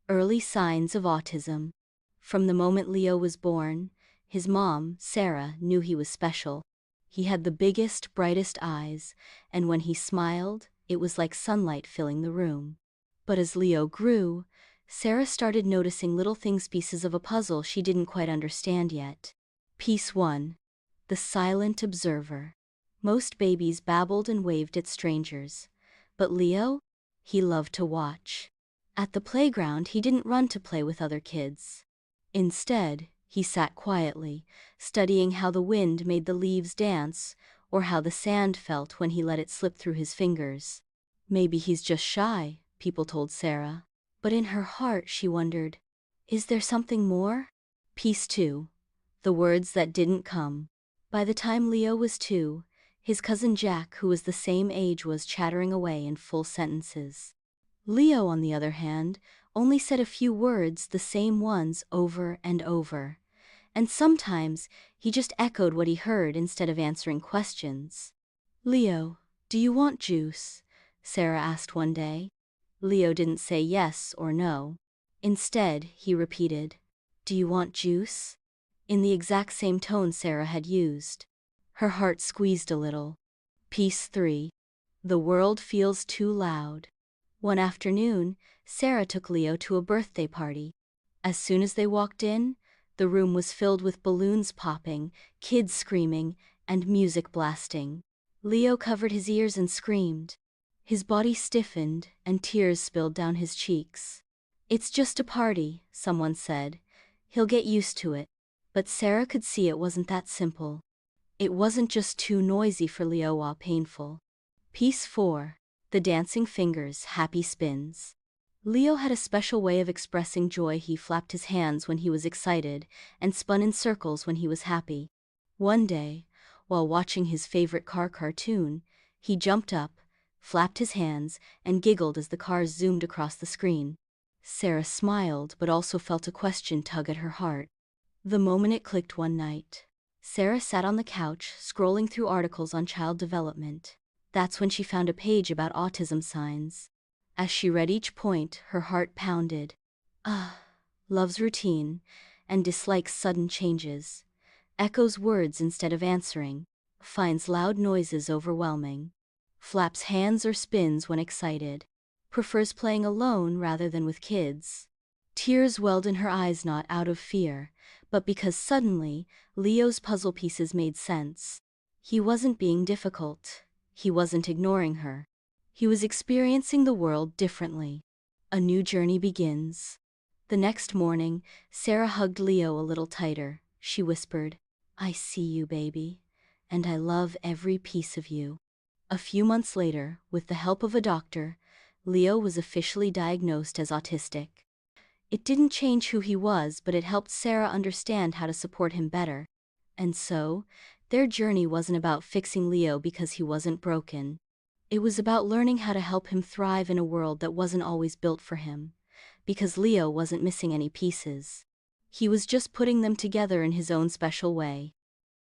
Early signs of autism. From the moment Leo was born, his mom, Sarah, knew he was special. He had the biggest, brightest eyes, and when he smiled, it was like sunlight filling the room. But as Leo grew, Sarah started noticing little things, pieces of a puzzle she didn't quite understand yet. Piece 1. The silent observer. Most babies babbled and waved at strangers. But Leo? He loved to watch. At the playground, he didn't run to play with other kids. Instead, he sat quietly, studying how the wind made the leaves dance, or how the sand felt when he let it slip through his fingers. Maybe he's just shy, people told Sarah. But in her heart she wondered, is there something more? Piece 2. The words that didn't come. By the time Leo was 2, his cousin Jack, who was the same age, was chattering away in full sentences. Leo, on the other hand, only said a few words, the same ones over and over. And sometimes he just echoed what he heard instead of answering questions. "Leo, do you want juice?" Sarah asked one day. Leo didn't say yes or no. Instead, he repeated, "Do you want juice?" in the exact same tone Sarah had used. Her heart squeezed a little. Piece 3. The world feels too loud. One afternoon, Sarah took Leo to a birthday party. As soon as they walked in, the room was filled with balloons popping, kids screaming, and music blasting. Leo covered his ears and screamed. His body stiffened, and tears spilled down his cheeks. "It's just a party," someone said. "He'll get used to it." But Sarah could see it wasn't that simple. It wasn't just too noisy for Leo or painful. Piece 4. The dancing fingers, happy spins. Leo had a special way of expressing joy. He flapped his hands when he was excited and spun in circles when he was happy. One day, while watching his favorite car cartoon, he jumped up, flapped his hands, and giggled as the cars zoomed across the screen. Sarah smiled but also felt a question tug at her heart. The moment it clicked one night. Sarah sat on the couch, scrolling through articles on child development. That's when she found a page about autism signs. As she read each point, her heart pounded. Loves routine and dislikes sudden changes. Echoes words instead of answering. Finds loud noises overwhelming. Flaps hands or spins when excited. Prefers playing alone rather than with kids. Tears welled in her eyes, not out of fear, but because suddenly Leo's puzzle pieces made sense. He wasn't being difficult. He wasn't ignoring her. He was experiencing the world differently. A new journey begins. The next morning, Sarah hugged Leo a little tighter. She whispered, "I see you, baby, and I love every piece of you." A few months later, with the help of a doctor, Leo was officially diagnosed as autistic. It didn't change who he was, but it helped Sarah understand how to support him better. And so, their journey wasn't about fixing Leo because he wasn't broken. It was about learning how to help him thrive in a world that wasn't always built for him, because Leo wasn't missing any pieces. He was just putting them together in his own special way.